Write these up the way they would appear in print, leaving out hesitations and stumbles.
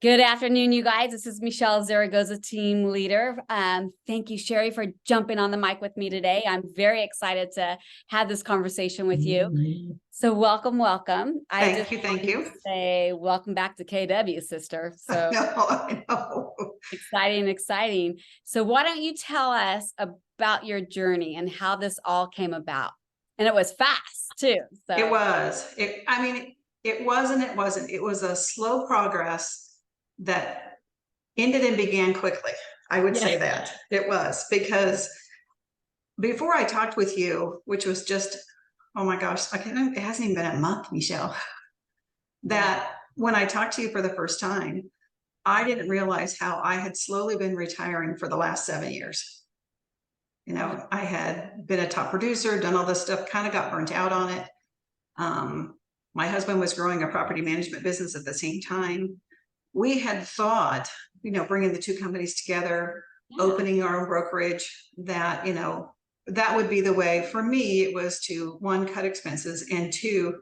Good afternoon, you guys. This is Michele Zaragoza, team leader. Thank you, Sheri, for jumping on the mic with me today. I'm very excited to have this conversation with you. So welcome. Thank you. Say welcome back to KW, sister. So I know. exciting. So why don't you tell us about your journey and how this all came about? And it was fast too. So It was. It was and it wasn't. It was a slow progress that ended and began quickly. I would say that it was, because before I talked with you, which was just, oh my gosh, it hasn't even been a month, Michele, that when I talked to you for the first time, I didn't realize how I had slowly been retiring for the last 7 years. You know, I had been a top producer, done all this stuff, kind of got burnt out on it. My husband was growing a property management business at the same time. We had thought, bringing the two companies together, opening our own brokerage, that, that would be the way. For me, it was to, one, cut expenses, and two,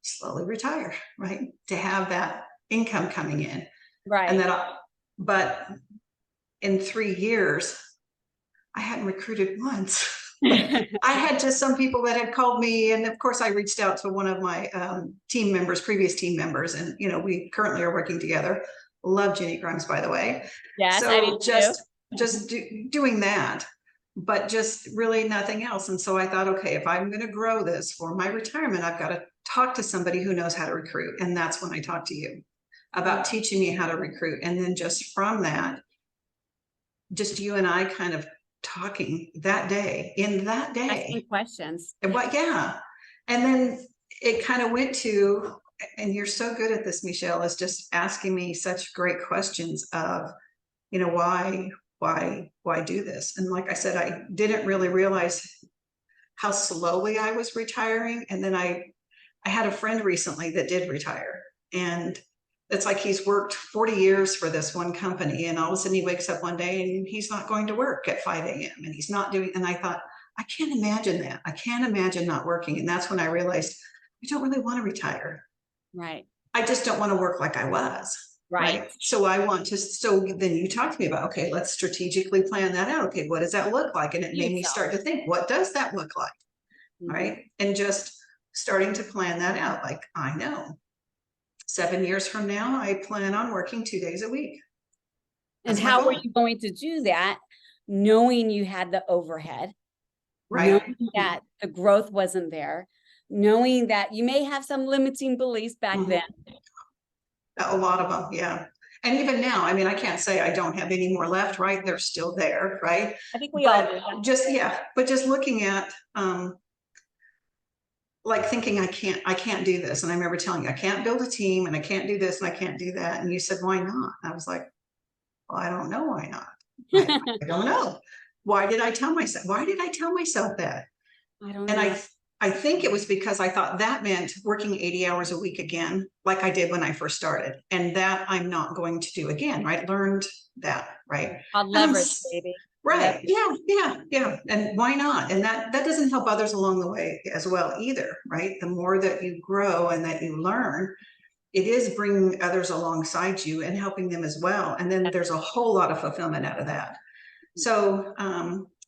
slowly retire, right? To have that income coming in. right. And but in 3 years, I hadn't recruited once. I had just some people that had called me, and of course I reached out to one of my previous team members, and we currently are working together. Love Jenny Grimes, by the way. Yes, so I do just doing that, but just really nothing else. And so I thought, okay, if I'm going to grow this for my retirement, I've got to talk to somebody who knows how to recruit. And that's when I talked to you about teaching me how to recruit. And then just from that, just you and I kind of talking asking questions. And and then it kind of went to, and you're so good at this, Michele, is just asking me such great questions of, why do this? And like I said, I didn't really realize how slowly I was retiring. And then I had a friend recently that did retire, and it's like he's worked 40 years for this one company, and all of a sudden he wakes up one day and he's not going to work at 5 a.m. and he's not doing, and I thought, I can't imagine that. I can't imagine not working. And that's when I realized I don't really want to retire. Right. I just don't want to work like I was. Right. So I want to, so then you talked to me about, okay, let's strategically plan that out. Okay, what does that look like? And it made me start to think, what does that look like? Right. And just starting to plan that out. Like, I know 7 years from now, I plan on working 2 days a week. And how were you going to do that, knowing you had the overhead, knowing that the growth wasn't there, knowing that you may have some limiting beliefs back then? A lot of them, yeah. And even now, I can't say I don't have any more left, right? They're still there, right? I think we all do. But just looking at, like thinking I can't do this. And I remember telling you, I can't build a team, and I can't do this, and I can't do that. And you said, why not? I was like, well, I don't know why not. I don't know. Why did I tell myself that? I don't know. And I think it was because I thought that meant working 80 hours a week again, like I did when I first started. And that I'm not going to do again, right? Learned that, right? I'll leverage, baby. Right. Yeah. And why not? And that doesn't help others along the way as well either, right? The more that you grow and that you learn, it is bringing others alongside you and helping them as well. And then there's a whole lot of fulfillment out of that. So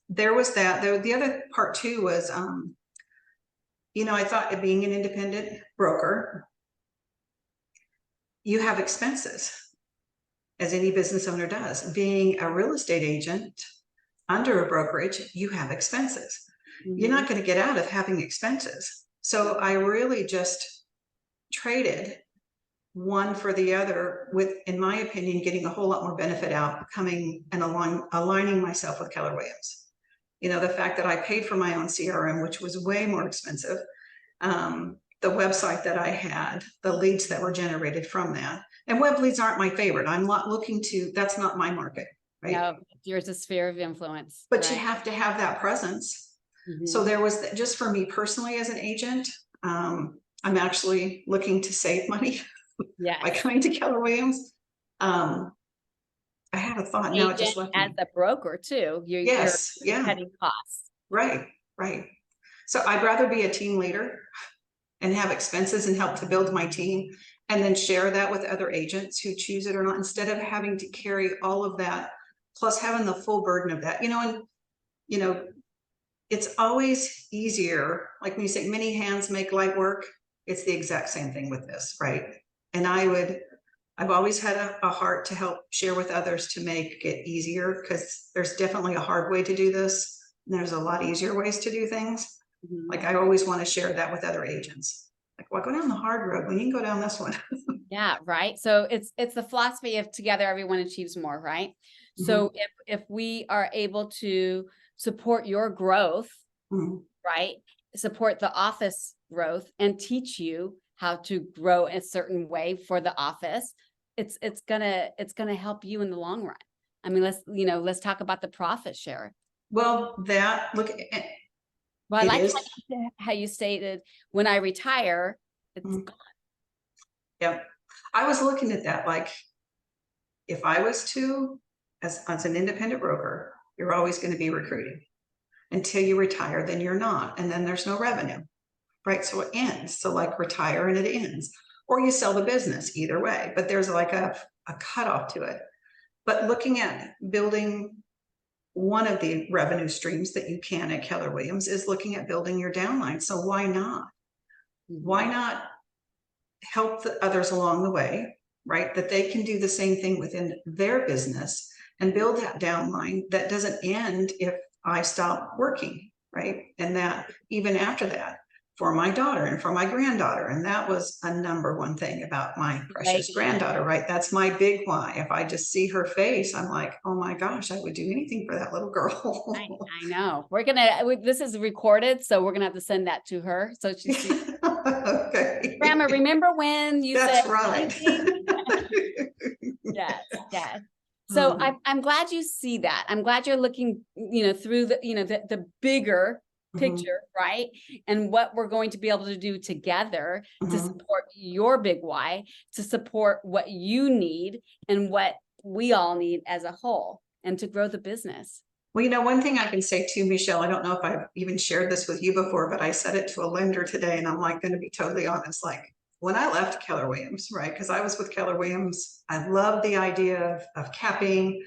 there was that. The other part too was, I thought, being an independent broker, you have expenses, as any business owner does. Being a real estate agent under a brokerage, you have expenses. You're not going to get out of having expenses. So I really just traded one for the other, with, in my opinion, getting a whole lot more benefit out, coming and aligning myself with Keller Williams. The fact that I paid for my own CRM, which was way more expensive, the website that I had, the leads that were generated from that. And web leads aren't my favorite. I'm not looking to, that's not my market, right? No, yours is a sphere of influence. But you have to have that presence. So there was, just for me personally as an agent, I'm actually looking to save money by coming to Keller Williams. I had a thought, now it just left me. As a broker too, you're cutting costs. Right. So I'd rather be a team leader and have expenses and help to build my team and then share that with other agents who choose it or not, instead of having to carry all of that, plus having the full burden of that, and it's always easier. Like when you say many hands make light work, it's the exact same thing with this, right? And I've always had a heart to help share with others to make it easier, because there's definitely a hard way to do this. And there's a lot easier ways to do things. Like I always want to share that with other agents. Like, well, go down the hard road when you can go down this one. Yeah, right. So it's the philosophy of together everyone achieves more, right? So if we are able to support your growth, right? Support the office growth and teach you how to grow a certain way for the office, it's gonna help you in the long run. I mean, let's talk about the profit share. Well, Well, I like how you stated, when I retire, it's gone. Yeah, I was looking at that, like, if I was to, as an independent broker, you're always going to be recruiting until you retire, then you're not, and then there's no revenue, right? So it ends. So like retire and it ends, or you sell the business, either way, but there's like a cutoff to it. But looking at building, one of the revenue streams that you can at Keller Williams is looking at building your downline. So why not? Why not help the others along the way, right? That they can do the same thing within their business and build that downline that doesn't end if I stop working, right? And that even after that, for my daughter and for my granddaughter. And that was a number one thing about my precious granddaughter, right? That's my big why. If I just see her face, I'm like, oh my gosh, I would do anything for that little girl. I know. This is recorded, so we're gonna have to send that to her so she sees. Okay. Grandma, remember when you said? That's right. Yes. So I'm glad you see that. I'm glad you're looking, through the bigger picture, right? And what we're going to be able to do together to support your big why, to support what you need and what we all need as a whole, and to grow the business. Well, one thing I can say too, Michelle, I don't know if I've even shared this with you before, but I said it to a lender today, and I'm like going to be totally honest. Like when I left Keller Williams, right? Because I was with Keller Williams, I love the idea of capping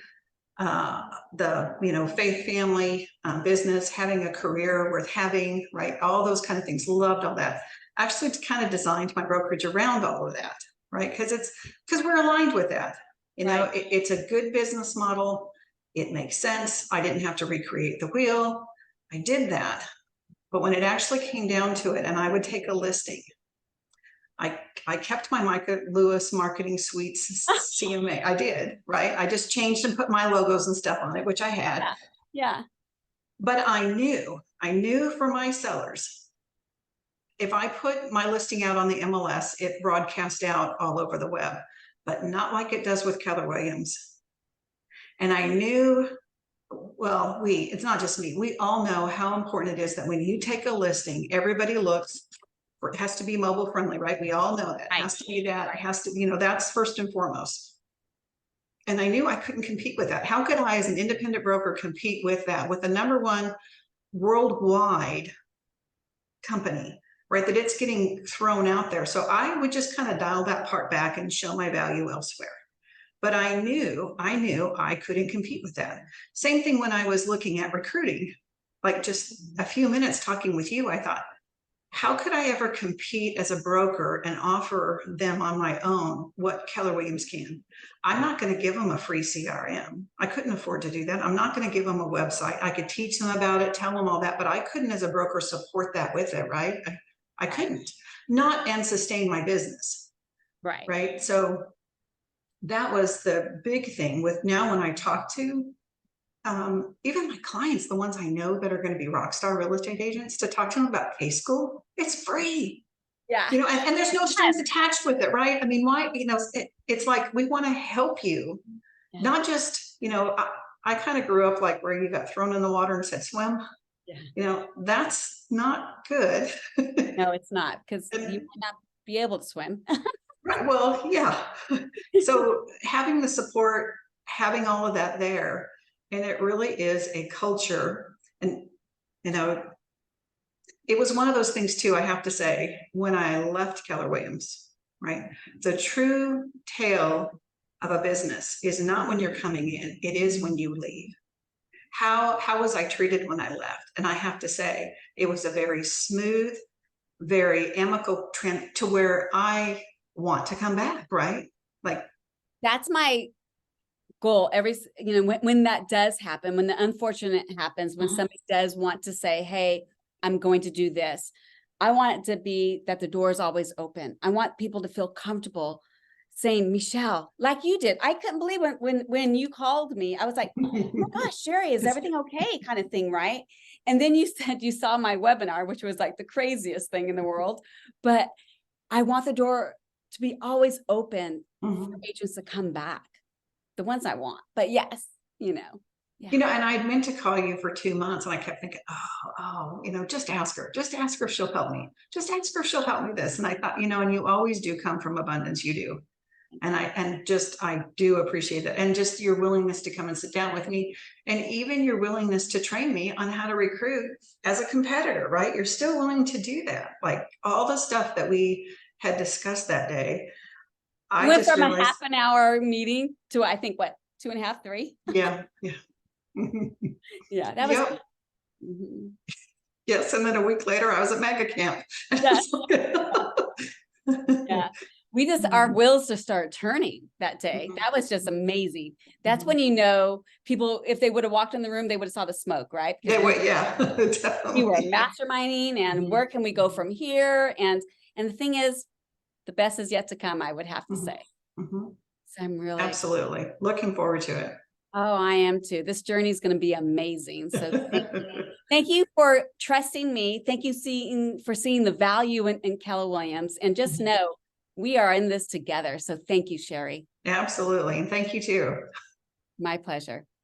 the faith family business, having a career worth having, right? All those kind of things. Loved all that. Actually, kind of designed my brokerage around all of that, right? Because we're aligned with that. It's a good business model. It makes sense. I didn't have to recreate the wheel. I did that. But when it actually came down to it, and I would take a listing, I kept my Micah Lewis Marketing Suites CMA. I did, right? I just changed and put my logos and stuff on it, which I had. Yeah. But I knew for my sellers, if I put my listing out on the MLS, it broadcast out all over the web, but not like it does with Keller Williams. And I knew, well, it's not just me. We all know how important it is that when you take a listing, everybody looks. It has to be mobile friendly, right? We all know that. It has to be that. It has to, that's first and foremost. And I knew I couldn't compete with that. How could I, as an independent broker, compete with that, with the #1 worldwide company, right? That it's getting thrown out there. So I would just kind of dial that part back and show my value elsewhere. But I knew I couldn't compete with that. Same thing when I was looking at recruiting, like just a few minutes talking with you, I thought, how could I ever compete as a broker and offer them on my own what Keller Williams can? I'm not going to give them a free CRM. I couldn't afford to do that. I'm not going to give them a website. I could teach them about it, tell them all that, but I couldn't as a broker support that with it, right? I couldn't, not and sustain my business. Right. So that was the big thing with now when I talk to even my clients, the ones I know that are going to be rock star real estate agents, to talk to them about case school, it's free. Yeah. And there's no strings attached with it, right? I mean, why, it's like, we want to help you, not just, I kind of grew up like where you got thrown in the water and said, swim. That's not good. No, it's not, because you might not be able to swim. Right. Well, yeah. So having the support, having all of that there, and it really is a culture. And, it was one of those things too, I have to say, when I left Keller Williams, right? The true tale of a business is not when you're coming in, it is when you leave. How was I treated when I left? And I have to say, it was a very smooth, very amicable trend to where I want to come back, right? Like, That's my goal. When that does happen, when the unfortunate happens, when somebody does want to say, hey, I'm going to do this, I want it to be that the door is always open. I want people to feel comfortable saying, Michele, like you did. I couldn't believe when you called me, I was like, oh my gosh, Sheri, is everything okay? Kind of thing, right? And then you said you saw my webinar, which was like the craziest thing in the world. But I want the door to be always open for agents to come back, the ones I want. But yes, Yeah. And I meant to call you for 2 months and I kept thinking, just ask her if she'll help me. Just ask her if she'll help me this. And I thought, and you always do come from abundance. You do. And I do appreciate that. And just your willingness to come and sit down with me, and even your willingness to train me on how to recruit as a competitor, right? You're still willing to do that. Like all the stuff that we had discussed that day. I went from a half an hour meeting to, I think, what, 2.5, 3? Yeah. Yeah, that was. Yep. Yes, and then a week later, I was at Mega Camp. Yeah. Our wheels just started turning that day. That was just amazing. That's when people, if they would have walked in the room, they would have saw the smoke, right? Yeah, definitely. We were masterminding, and where can we go from here? And the thing is, the best is yet to come, I would have to say. So I'm really absolutely looking forward to it. Oh, I am too. This journey is going to be amazing. So thank you for trusting me. Thank you for seeing the value in Keller Williams. And just know we are in this together. So thank you, Sheri. Absolutely. And thank you too. My pleasure.